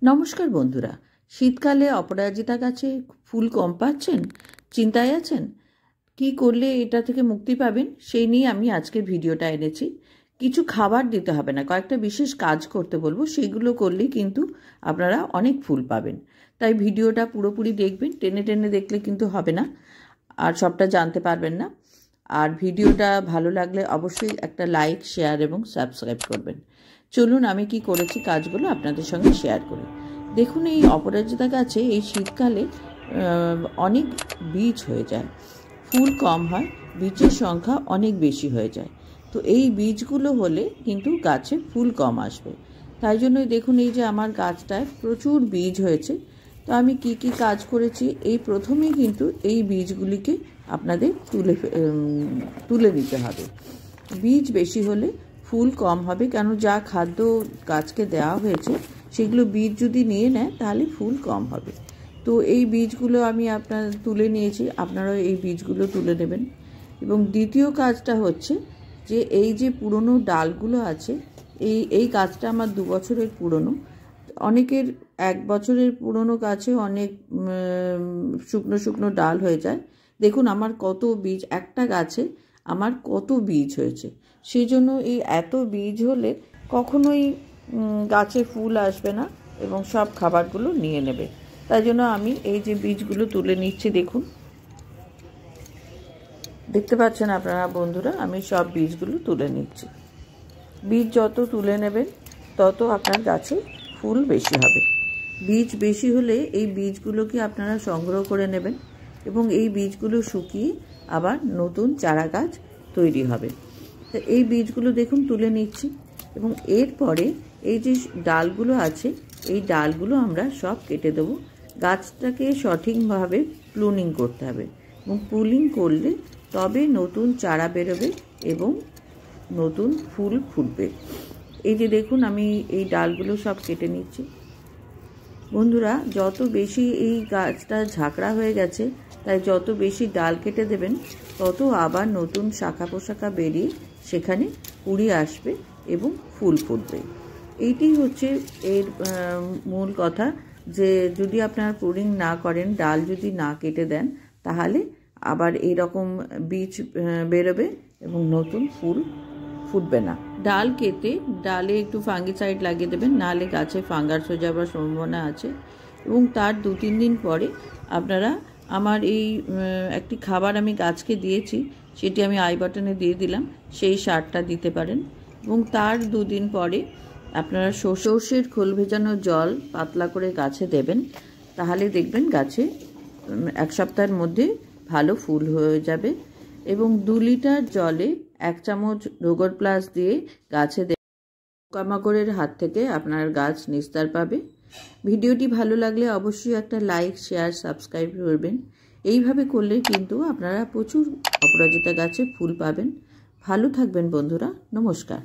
নমস্কার বন্ধুরা, শীতকালে অপরাজিতা গাছে ফুল কম পাচ্ছেন, চিন্তায় আছেন? কি করলে এটা থেকে মুক্তি পাবেন সেই নিয়ে আমি আজকের ভিডিওটা এনেছি। কিছু খাবার দিতে হবে না, কয়েকটা বিশেষ কাজ করতে বলবো, সেগুলো করলেই কিন্তু আপনারা অনেক ফুল পাবেন। তাই ভিডিওটা পুরোপুরি দেখবেন, টেনে টেনে দেখলে কিন্তু হবে না, আর সবটা জানতে পারবেন না। আর ভিডিওটা ভালো লাগলে অবশ্যই একটা লাইক, শেয়ার এবং সাবস্ক্রাইব করবেন। চলুন আমি কি করেছি কাজগুলো আপনাদের সঙ্গে শেয়ার করি। দেখুন, এই অপরাজিতা গাছে এই শীতকালে অনেক বীজ হয়ে যায়, ফুল কম হয়, বীজের সংখ্যা অনেক বেশি হয়ে যায়। তো এই বীজগুলো হলে কিন্তু গাছে ফুল কম আসবে। তাই জন্যই দেখুন, এই যে আমার গাছটায় প্রচুর বীজ হয়েছে। তো আমি কি কি কাজ করেছি, এই প্রথমেই কিন্তু এই বীজগুলিকে আপনাদের তুলে নিতে হবে। বীজ বেশি হলে ফুল কম হবে, কেন যা খাদ্য গাছকে দেওয়া হয়েছে সেগুলো বীজ যদি নিয়ে নেয় তাহলে ফুল কম হবে। তো এই বীজগুলো আমি তুলে নিয়েছি, আপনারাও এই বীজগুলো তুলে নেবেন। এবং দ্বিতীয় কাজটা হচ্ছে যে এই যে পুরনো ডালগুলো আছে, এই গাছটা আমার 2 বছরের পুরনো। অনেকের 1 বছরের পুরনো গাছে অনেক শুকনো শুকনো ডাল হয়ে যায়। দেখুন আমার কত বীজ, একটা গাছে আমার কত বীজ হয়েছে। সেই জন্য এই এত বীজ হলে কখনোই গাছে ফুল আসবে না এবং সব খাবারগুলো নিয়ে নেবে। তাই জন্য আমি এই যে বীজগুলো তুলে নিচ্ছি। দেখুন, দেখতে পাচ্ছেন আপনারা বন্ধুরা, আমি সব বীজগুলো তুলে নিচ্ছি। বীজ যত তুলে নেবেন তত আপনার গাছে ফুল বেশি হবে। বীজ বেশি হলে এই বীজগুলোকে আপনারা সংগ্রহ করে নেবেন এবং এই বীজগুলো শুকিয়ে আবার নতুন চারা গাছ তৈরি হবে। তো এই বীজগুলো দেখুন তুলে নিচ্ছি। এবং এরপরে এই যে ডালগুলো আছে, এই ডালগুলো আমরা সব কেটে দেবো। গাছটাকে সঠিকভাবে প্রুনিং করতে হবে এবং প্রুনিং করলে তবে নতুন চারা বেরোবে এবং নতুন ফুল ফুটবে। এই যে দেখুন, আমি এই ডালগুলো সব কেটে নিচ্ছি। বন্ধুরা, যত বেশি এই গাছটা ঝাঁকড়া হয়ে গেছে, তাই যত বেশি ডাল কেটে দেবেন তত আবার নতুন শাখা পোশাখা বেরিয়ে সেখানে কুঁড়ি আসবে এবং ফুল ফুটবে। এইটি হচ্ছে এর মূল কথা, যে যদি আপনারা প্রুনিং না করেন, ডাল যদি না কেটে দেন, তাহলে আবার এইরকম বীজ বেরোবে এবং নতুন ফুল ফুটবে না। ডাল কেটে ডালে একটু ফাঙ্গিসাইড লাগিয়ে দেবেন, নাহলে গাছে ফাঙ্গাস হয়ে যাওয়ার সম্ভাবনা আছে। এবং তার 2-3 দিন পরে আপনারা আমার এই একটি খাবার আমি গাছকে দিয়েছি, সেটি আমি আই বাটনে দিয়ে দিলাম, সেই সারটা দিতে পারেন। এবং তার 2 দিন পরে আপনারা সর্ষের খোল ভেজানো জল পাতলা করে গাছে দেবেন, তাহলে দেখবেন গাছে 1 সপ্তাহের মধ্যে ভালো ফুল হয়ে যাবে। এবং 2 লিটার জলে 1 চামচ রোগর প্লাস দিয়ে গাছে পোকামাকড়ের হাত থেকে আপনার গাছ নিস্তার পাবে। ভিডিওটি ভালো লাগলে অবশ্যই একটা লাইক, শেয়ার, সাবস্ক্রাইব করবেন। এইভাবে করলে কিন্তু আপনারা প্রচুর অপরাজিতা গাছে ফুল পাবেন। ভালো থাকবেন বন্ধুরা, নমস্কার।